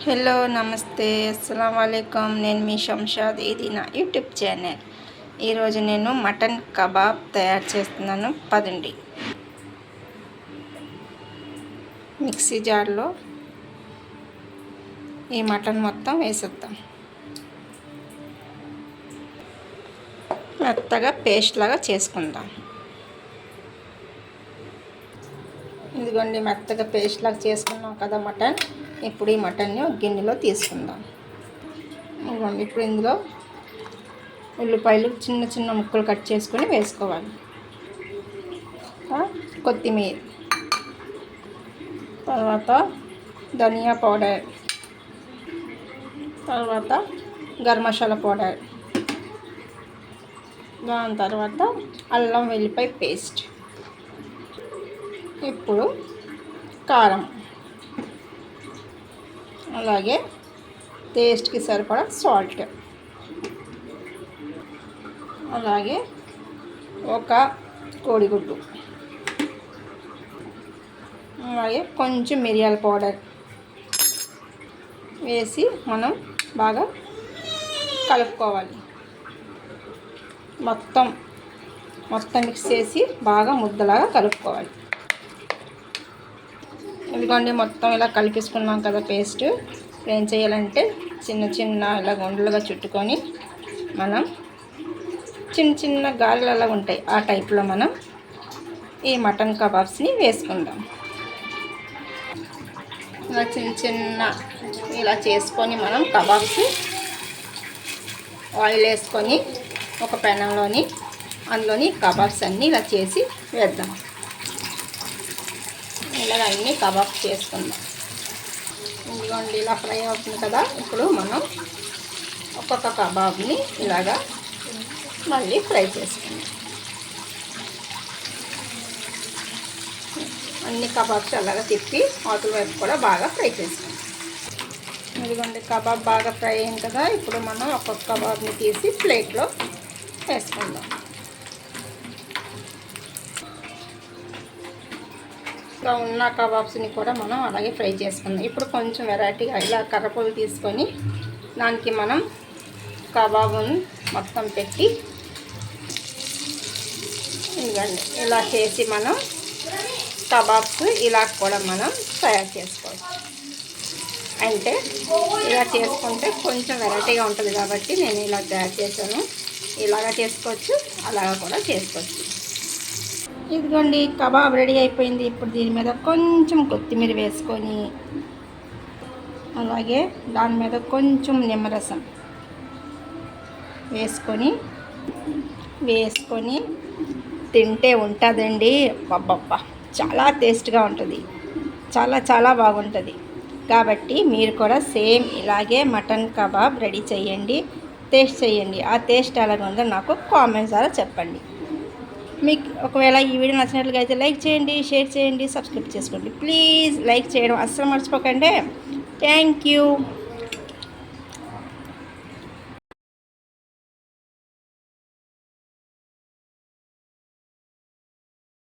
Hello నమస్తే అస్సలం వాలేకుమ్. నేను మీ శంషాద్. ఇది నా యూట్యూబ్ ఛానల్. ఈరోజు నేను మటన్ కబాబ్ తయారు చేస్తున్నాను. పదండి. మిక్సీ జార్లో ఈ మటన్ మొత్తం వేసేద్దాం. మెత్తగా పేస్ట్ లాగా చేసుకుందాం. ఇదిగోండి, మెత్తగా పేస్ట్ లాగా చేసుకున్నాం కదా మటన్. ఇప్పుడు ఈ మటన్ని ఒక గిన్నెలో తీసుకుందాం. ఇదిగోండి, ఇప్పుడు ఇందులో ఉల్లిపాయలు చిన్న చిన్న ముక్కలు కట్ చేసుకొని వేసుకోవాలి. కొత్తిమీర, తర్వాత ధనియా పౌడర్, తర్వాత గరం మసాలా పౌడర్, దాని తర్వాత అల్లం వెల్లిపాయ పేస్ట్, ఇప్పుడు కారం, అలాగే టేస్ట్కి సరిపడా సాల్ట్, అలాగే ఒక కోడిగుడ్డు, అలాగే కొంచెం మిరియాల పౌడర్ వేసి మనం బాగా కలుపుకోవాలి. మొత్తం మిక్స్ చేసి బాగా ముద్దలాగా కలుపుకోవాలి. ఇదిగోండి, మొత్తం ఇలా కలిపేసుకున్నాం కదా పేస్ట్. ఏం చేయాలంటే చిన్న చిన్న ఇలా గుండలుగా చుట్టుకొని మనం చిన్న చిన్న గారెలు అలా ఉంటాయి, ఆ టైప్లో మనం ఈ మటన్ కబాబ్స్ని వేసుకుందాం. ఇలా చిన్న చిన్న ఇలా చేసుకొని మనం కబాబ్స్ ఆయిల్ వేసుకొని ఒక పెనంలోని అందులోని కబాబ్స్ అన్నీ ఇలా చేసి వేద్దాం. ఇలాగ అన్నీ కబాబ్ చేసుకుందాం. ఇదిగోండి, ఇలా ఫ్రై అవుతుంది కదా. ఇప్పుడు మనం ఒక్కొక్క కబాబ్ని ఇలాగా మళ్ళీ ఫ్రై చేసుకుందాం. అన్ని కబాబ్స్ అలాగా తిప్పి అవతల వైపు కూడా బాగా ఫ్రై చేసుకుందాం. ఇదిగోండి, కబాబ్ బాగా ఫ్రై అయింది కదా. ఇప్పుడు మనం ఒక్కొక్క కబాబ్ని తీసి ప్లేట్లో వేసుకుందాం. ఇంకా ఉన్న కబాబ్స్ని కూడా మనం అలాగే ఫ్రై చేసుకుందాం. ఇప్పుడు కొంచెం వెరైటీగా ఇలా కర్రపులు తీసుకొని దానికి మనం కబాబుని మొత్తం పెట్టి ఇదిగోండి ఇలా చేసి మనం కబాబ్స్ ఇలా కూడా మనం తయారు చేసుకోవచ్చు. అంటే ఇలా చేసుకుంటే కొంచెం వెరైటీగా ఉంటుంది కాబట్టి నేను ఇలా తయారు చేశాను. ఇలాగా చేసుకోవచ్చు, అలాగా కూడా చేసుకోవచ్చు. ఇదిగోండి, కబాబ్ రెడీ అయిపోయింది. ఇప్పుడు దీని మీద కొంచెం కొత్తిమీర వేసుకొని అలాగే దాని మీద కొంచెం నిమ్మరసం వేసుకొని తింటే ఉంటుందండి. అబ్బబ్బా, చాలా టేస్ట్గా ఉంటుంది. చాలా చాలా బాగుంటుంది. కాబట్టి మీరు కూడా సేమ్ ఇలాగే మటన్ కబాబ్ రెడీ చేయండి, టేస్ట్ చేయండి. ఆ టేస్ట్ ఎలాగ ఉందో నాకు కామెంట్స్ ద్వారా చెప్పండి. మీకు ఒకవేళ ఈ వీడియో నచ్చినట్లుగా అయితే లైక్ చేయండి, షేర్ చేయండి, సబ్స్క్రైబ్ చేసుకోండి. ప్లీజ్ లైక్ చేయడం అస్సలు మర్చిపోకండి. Thank you.